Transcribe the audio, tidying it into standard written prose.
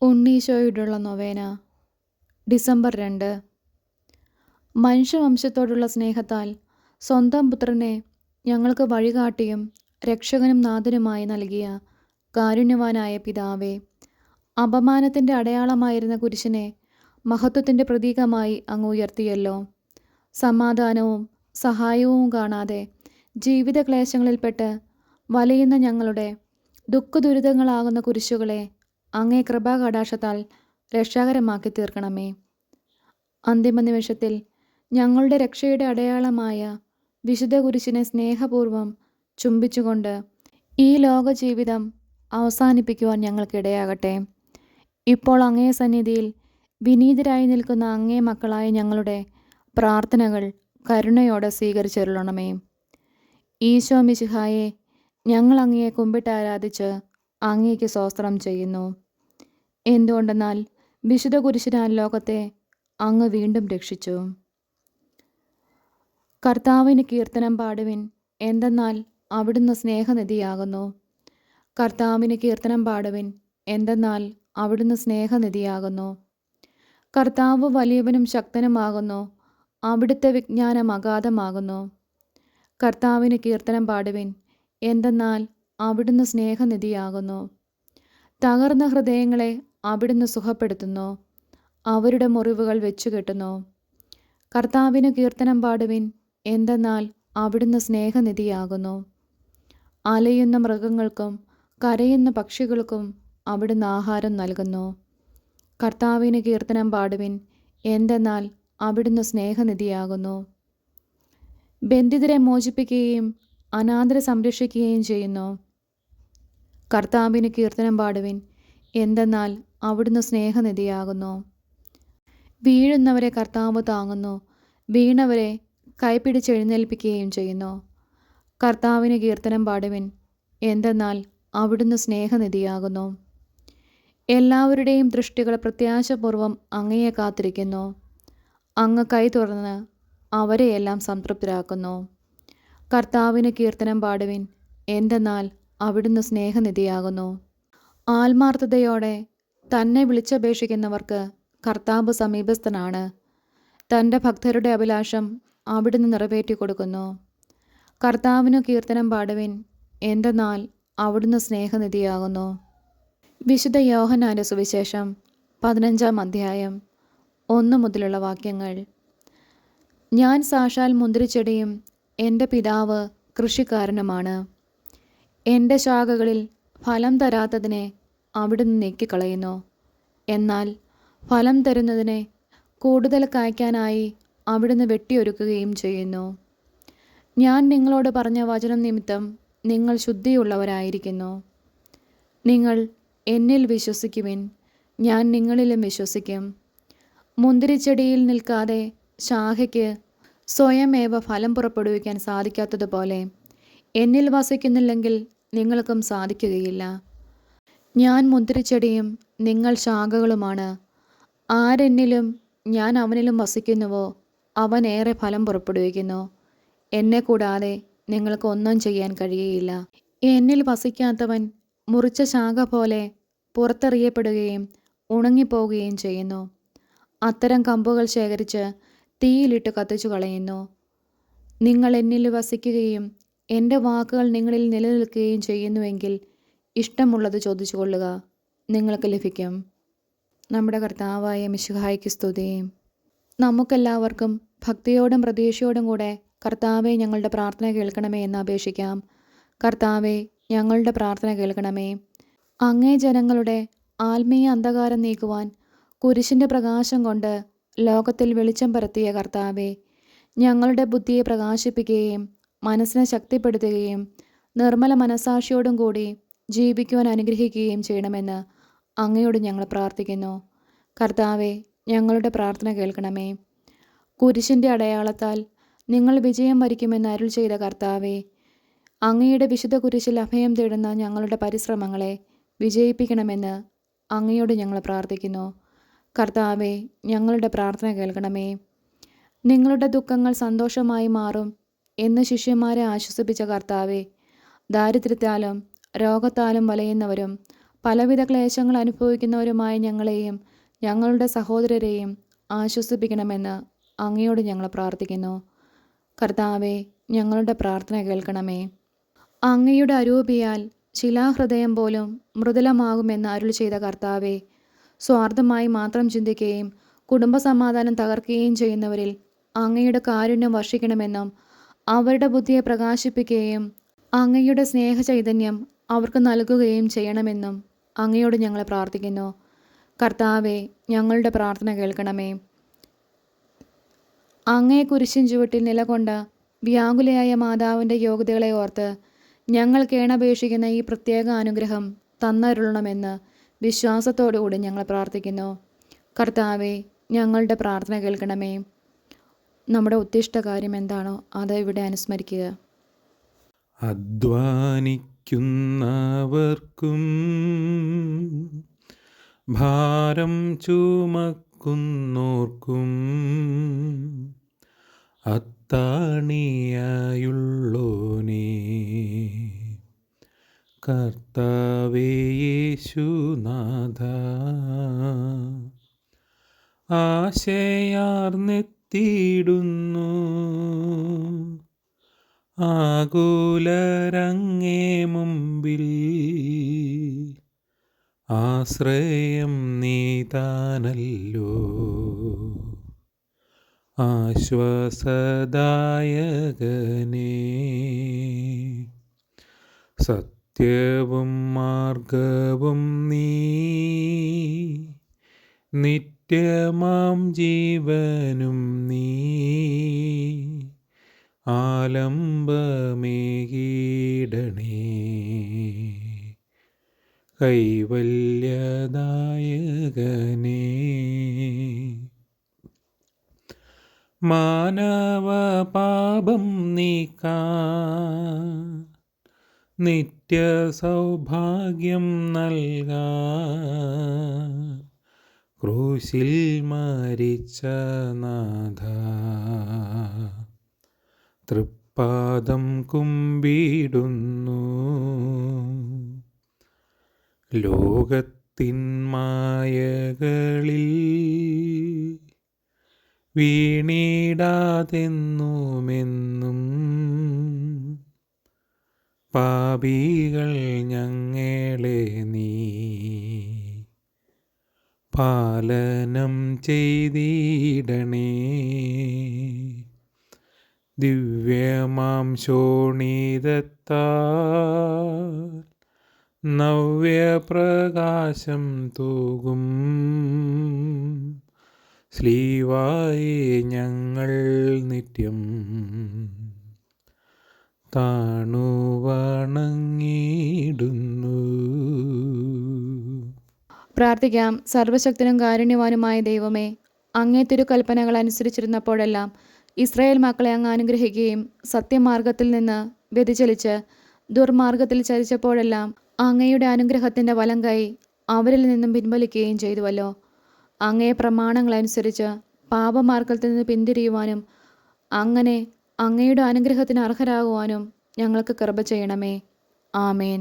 ഉണ്ണീശോയോടുള്ള നൊവേന December 2. മനുഷ്യവംശത്തോടുള്ള സ്നേഹത്താൽ സ്വന്തം പുത്രനെ ഞങ്ങൾക്ക് വഴികാട്ടിയും രക്ഷകനും നാഥനുമായി നൽകിയ കാരുണ്യവാനായ പിതാവേ, അപമാനത്തിൻ്റെ അടയാളമായിരുന്ന കുരിശിനെ മഹത്വത്തിൻ്റെ പ്രതീകമായി അങ്ങ് ഉയർത്തിയല്ലോ. സമാധാനവും സഹായവും കാണാതെ ജീവിതക്ലേശങ്ങളിൽപ്പെട്ട് വലയുന്ന ഞങ്ങളുടെ ദുഃഖദുരിതങ്ങളാകുന്ന കുരിശുകളെ അങ്ങേ കൃപാകടാക്ഷത്താൽ രക്ഷാകരമാക്കി തീർക്കണമേ. അന്തിമ നിമിഷത്തിൽ ഞങ്ങളുടെ രക്ഷയുടെ അടയാളമായ വിശുദ്ധ കുരിശിനെ സ്നേഹപൂർവ്വം ചുംബിച്ചുകൊണ്ട് ഈ ലോക ജീവിതം അവസാനിപ്പിക്കുവാൻ ഞങ്ങൾക്കിടയാകട്ടെ. ഇപ്പോൾ അങ്ങേ സന്നിധിയിൽ വിനീതരായി നിൽക്കുന്ന അങ്ങേ മക്കളായ ഞങ്ങളുടെ പ്രാർത്ഥനകൾ കരുണയോടെ സ്വീകരിച്ചരുളണമേ. ഈശോ മിശിഹായെ, ഞങ്ങൾ അങ്ങയെ കുമ്പിട്ട് ആരാധിച്ച് അങ്ങേക്ക് സ്തോത്രം ചെയ്യുന്നു. എന്തുകൊണ്ടെന്നാൽ വിശുദ്ധ കുരിശിനാൽ ലോകത്തെ അങ്ങ് വീണ്ടും രക്ഷിച്ചു. കർത്താവിന് കീർത്തനം പാടുവിൻ, എന്തെന്നാൽ അവിടുന്ന് സ്നേഹനിധിയാകുന്നു. കർത്താവിന് കീർത്തനം പാടുവിൻ, എന്തെന്നാൽ അവിടുന്ന് സ്നേഹനിധിയാകുന്നു. കർത്താവ് വലിയവനും ശക്തനുമാകുന്നു, അവിടുത്തെ വിജ്ഞാനം അഗാധമാകുന്നു. കർത്താവിന് കീർത്തനം പാടുവിൻ, എന്തെന്നാൽ അവിടുന്ന് സ്നേഹനിധിയാകുന്നു. തകർന്ന ഹൃദയങ്ങളെ അവിടുന്ന് സുഖപ്പെടുത്തുന്നു, അവരുടെ മുറിവുകൾ വെച്ചുകെട്ടുന്നു. കർത്താവിന് കീർത്തനം പാടുവിൻ, എന്തെന്നാൽ അവിടുന്ന് സ്നേഹനിധിയാകുന്നു. അലയുന്ന മൃഗങ്ങൾക്കും കരയുന്ന പക്ഷികൾക്കും അവിടുന്ന് ആഹാരം നൽകുന്നു. കർത്താവിന് കീർത്തനം പാടുവിൻ, എന്തെന്നാൽ അവിടുന്ന് സ്നേഹനിധിയാകുന്നു. ബന്ധിതരെ മോചിപ്പിക്കുകയും അനാഥരെ സംരക്ഷിക്കുകയും ചെയ്യുന്നു. കർത്താവിന് കീർത്തനം പാടുവിൻ, എന്തെന്നാൽ അവിടുന്ന് സ്നേഹനിധിയാകുന്നു. വീഴുന്നവരെ കർത്താവ് താങ്ങുന്നു, വീണവരെ കൈപിടിച്ചെഴുന്നേൽപ്പിക്കുകയും ചെയ്യുന്നു. കർത്താവിന് കീർത്തനം പാടുവിൻ, എന്തെന്നാൽ അവിടുന്ന് സ്നേഹനിധിയാകുന്നു. എല്ലാവരുടെയും ദൃഷ്ടികൾ പ്രത്യാശപൂർവ്വം അങ്ങയെ കാത്തിരിക്കുന്നു. അങ്ങ് കൈ തുറന്ന് അവരെയെല്ലാം സംതൃപ്തരാക്കുന്നു. കർത്താവിന് കീർത്തനം പാടുവിൻ, എന്തെന്നാൽ അവിടുന്ന് സ്നേഹനിധിയാകുന്നു. ആത്മാർത്ഥതയോടെ തന്നെ വിളിച്ചപേക്ഷിക്കുന്നവർക്ക് കർത്താവ് സമീപസ്ഥനാണ്. തൻ്റെ ഭക്തരുടെ അഭിലാഷം അവിടുന്ന് നിറവേറ്റിക്കൊടുക്കുന്നു. കർത്താവിനു കീർത്തനം പാടുവിൻ, എന്തെന്നാൽ അവിടുന്ന് സ്നേഹനിധിയാകുന്നു. വിശുദ്ധ യോഹന്നാന്റെ സുവിശേഷം 15-ാം അധ്യായം 1 മുതലുള്ള വാക്യങ്ങൾ. ഞാൻ സാക്ഷാൽ മുന്തിരിച്ചെടിയും എൻ്റെ പിതാവ് കൃഷിക്കാരനുമാണ്. എൻ്റെ ശാഖകളിൽ ഫലം തരാത്തതിനെ അവിടുന്ന് നീക്കിക്കളയുന്നു, എന്നാൽ ഫലം തരുന്നതിനെ കൂടുതൽ കായ്ക്കാനായി അവിടുന്ന് വെട്ടിയൊരുക്കുകയും ചെയ്യുന്നു. ഞാൻ നിങ്ങളോട് പറഞ്ഞ വചനം നിമിത്തം നിങ്ങൾ ശുദ്ധിയുള്ളവരായിരിക്കുന്നു. നിങ്ങൾ എന്നിൽ വിശ്വസിക്കുവിൻ, ഞാൻ നിങ്ങളിലും വിശ്വസിക്കും. മുന്തിരിച്ചെടിയിൽ നിൽക്കാതെ ശാഖയ്ക്ക് സ്വയമേവ ഫലം പുറപ്പെടുവിക്കാൻ സാധിക്കാത്തതുപോലെ എന്നിൽ വസിക്കുന്നില്ലെങ്കിൽ നിങ്ങൾക്കും സാധിക്കുകയില്ല. ഞാൻ മുന്തിരിച്ചെടിയും നിങ്ങൾ ശാഖകളുമാണ്. ആരെന്നിലും ഞാൻ അവനിലും വസിക്കുന്നുവോ അവൻ ഏറെ ഫലം പുറപ്പെടുവിക്കുന്നു. എന്നെ കൂടാതെ നിങ്ങൾക്ക് ഒന്നും ചെയ്യാൻ കഴിയുകയില്ല. എന്നിൽ വസിക്കാത്തവൻ മുറിച്ച ശാഖ പോലെ പുറത്തെറിയപ്പെടുകയും ഉണങ്ങിപ്പോവുകയും ചെയ്യുന്നു. അത്തരം കമ്പുകൾ ശേഖരിച്ച് തീയിലിട്ട് കത്തിച്ചു കളയുന്നു. നിങ്ങൾ എന്നിൽ വസിക്കുകയും എൻ്റെ വാക്കുകൾ നിങ്ങളിൽ നിലനിൽക്കുകയും ചെയ്യുന്നുവെങ്കിൽ ഇഷ്ടമുള്ളത് ചോദിച്ചു കൊള്ളുക, നിങ്ങൾക്ക് ലഭിക്കും. നമ്മുടെ കർത്താവായ മിശിഹായ്ക്ക് സ്തുതി. നമുക്കെല്ലാവർക്കും ഭക്തിയോടും പ്രതീക്ഷയോടും കൂടെ കർത്താവെ, ഞങ്ങളുടെ പ്രാർത്ഥന കേൾക്കണമേ എന്ന് അപേക്ഷിക്കാം. കർത്താവെ, ഞങ്ങളുടെ പ്രാർത്ഥന കേൾക്കണമേ. അങ്ങേ ജനങ്ങളുടെ ആത്മീയ അന്ധകാരം നീക്കുവാൻ കുരിശിൻ്റെ പ്രകാശം കൊണ്ട് ലോകത്തിൽ വെളിച്ചം പരത്തിയ കർത്താവെ, ഞങ്ങളുടെ ബുദ്ധിയെ പ്രകാശിപ്പിക്കുകയും മനസ്സിനെ ശക്തിപ്പെടുത്തുകയും നിർമ്മല മനസാക്ഷിയോടും കൂടി ജീവിക്കുവാൻ അനുഗ്രഹിക്കുകയും ചെയ്യണമെന്ന് അങ്ങയോട് ഞങ്ങൾ പ്രാർത്ഥിക്കുന്നു. കർത്താവെ, ഞങ്ങളുടെ പ്രാർത്ഥന കേൾക്കണമേ. കുരിശിൻ്റെ അടയാളത്താൽ നിങ്ങൾ വിജയം വരിക്കുമെന്ന് അരുൾ ചെയ്ത കർത്താവെ, അങ്ങയുടെ വിശുദ്ധ കുരിശിൽ അഭയം തേടുന്ന ഞങ്ങളുടെ പരിശ്രമങ്ങളെ വിജയിപ്പിക്കണമെന്ന് അങ്ങയോട് ഞങ്ങൾ പ്രാർത്ഥിക്കുന്നു. കർത്താവെ, ഞങ്ങളുടെ പ്രാർത്ഥന കേൾക്കണമേ. നിങ്ങളുടെ ദുഃഖങ്ങൾ സന്തോഷമായി മാറും എന്ന് ശിഷ്യന്മാരെ ആശ്വസിപ്പിച്ച കർത്താവെ, ദാരിദ്ര്യത്താലും രോഗത്താലും വലയുന്നവരും പലവിധ ക്ലേശങ്ങൾ അനുഭവിക്കുന്നവരുമായ ഞങ്ങളെയും ഞങ്ങളുടെ സഹോദരരെയും ആശ്വസിപ്പിക്കണമെന്ന് അങ്ങയോട് ഞങ്ങൾ പ്രാർത്ഥിക്കുന്നു. കർത്താവെ, ഞങ്ങളുടെ പ്രാർത്ഥന കേൾക്കണമേ. അങ്ങയുടെ അരൂപിയാൽ ശിലാഹൃദയം പോലും മൃദുലമാകുമെന്ന് അരുൾ ചെയ്ത കർത്താവെ, സ്വാർത്ഥമായി മാത്രം ചിന്തിക്കുകയും കുടുംബസമാധാനം തകർക്കുകയും ചെയ്യുന്നവരിൽ അങ്ങയുടെ കാരുണ്യം വർഷിക്കണമെന്നും അവരുടെ ബുദ്ധിയെ പ്രകാശിപ്പിക്കുകയും അങ്ങയുടെ സ്നേഹചൈതന്യം അവർക്ക് നൽകുകയും ചെയ്യണമെന്നും അങ്ങയോട് ഞങ്ങൾ പ്രാർത്ഥിക്കുന്നു. കർത്താവെ, ഞങ്ങളുടെ പ്രാർത്ഥന കേൾക്കണമേ. അങ്ങേ കുരിശിൻ ചുവട്ടിൽ നിലകൊണ്ട വ്യാകുലയായ മാതാവിൻ്റെ യോഗ്യതകളെ ഓർത്ത് ഞങ്ങൾ കേണപേക്ഷിക്കുന്ന ഈ പ്രത്യേക അനുഗ്രഹം തന്നരുളണമെന്ന് വിശ്വാസത്തോടുകൂടി ഞങ്ങൾ പ്രാർത്ഥിക്കുന്നു. കർത്താവെ, ഞങ്ങളുടെ പ്രാർത്ഥന കേൾക്കണമേ. നമ്മുടെ ഉദ്ദിഷ്ട കാര്യം എന്താണോ അത് ഇവിടെ അനുസ്മരിക്കുക. അധ്വാനിക്കുന്നവർക്കും ഭാരം ചുമക്കുന്നോർക്കും അത്താണിയായുള്ളോനേ, കർത്താവേ യേശുനാഥ, ആശയാർന്നെത്തിയിടുന്നു ആകുലരങ്ങേ മുമ്പിൽ, ആശ്രയം നീതാനല്ലോ ആശ്വാസദായകനേ. സത്യവും മാർഗവും നീ, നിത്യമാം ജീവനും നീ, ആലംബമേകീടണേ കൈവല്യദായകനേ. മാനവപാപം നീക്കാൻ നിത്യസൗഭാഗ്യം നൽകാൻ ക്രൂശിൽ മരിച്ച നാഥ, തൃപ്പാദം കുമ്പിടുന്നു. ലോകത്തിൻ മായകളിൽ വീണിടാതെന്നുമെന്നും പാപികൾ ഞങ്ങളെ നീ പാലനം ചെയ്തിടണേ. ദിവ്യമാം ശോണിതത്താൽ നവ്യപ്രകാശം തൂകും ശ്ലീവായെ ഞങ്ങൾ നിത്യം താണുവണങ്ങിടുന്നു. പ്രാർത്ഥിക്കാം. സർവശക്തനും കാരുണ്യവാനുമായ ദൈവമേ, അങ്ങേ തിരുകൽപ്പനകൾ അനുസരിച്ചിരുന്നപ്പോഴെല്ലാം ഇസ്രായേൽ മക്കളെ അങ്ങ് അനുഗ്രഹിക്കുകയും സത്യമാർഗത്തിൽ നിന്ന് വ്യതിചലിച്ച് ദുർമാർഗത്തിൽ ചരിച്ചപ്പോഴെല്ലാം അങ്ങയുടെ അനുഗ്രഹത്തിൻ്റെ വലങ്കൈ അവരിൽ നിന്നും പിൻവലിക്കുകയും ചെയ്തുവല്ലോ. അങ്ങേ പ്രമാണങ്ങളനുസരിച്ച് പാപമാർഗത്തിൽ നിന്ന് പിന്തിരിയുവാനും അങ്ങനെ അങ്ങയുടെ അനുഗ്രഹത്തിന് അർഹരാകുവാനും ഞങ്ങൾക്ക് കൃപ ചെയ്യണമേ. ആമേൻ.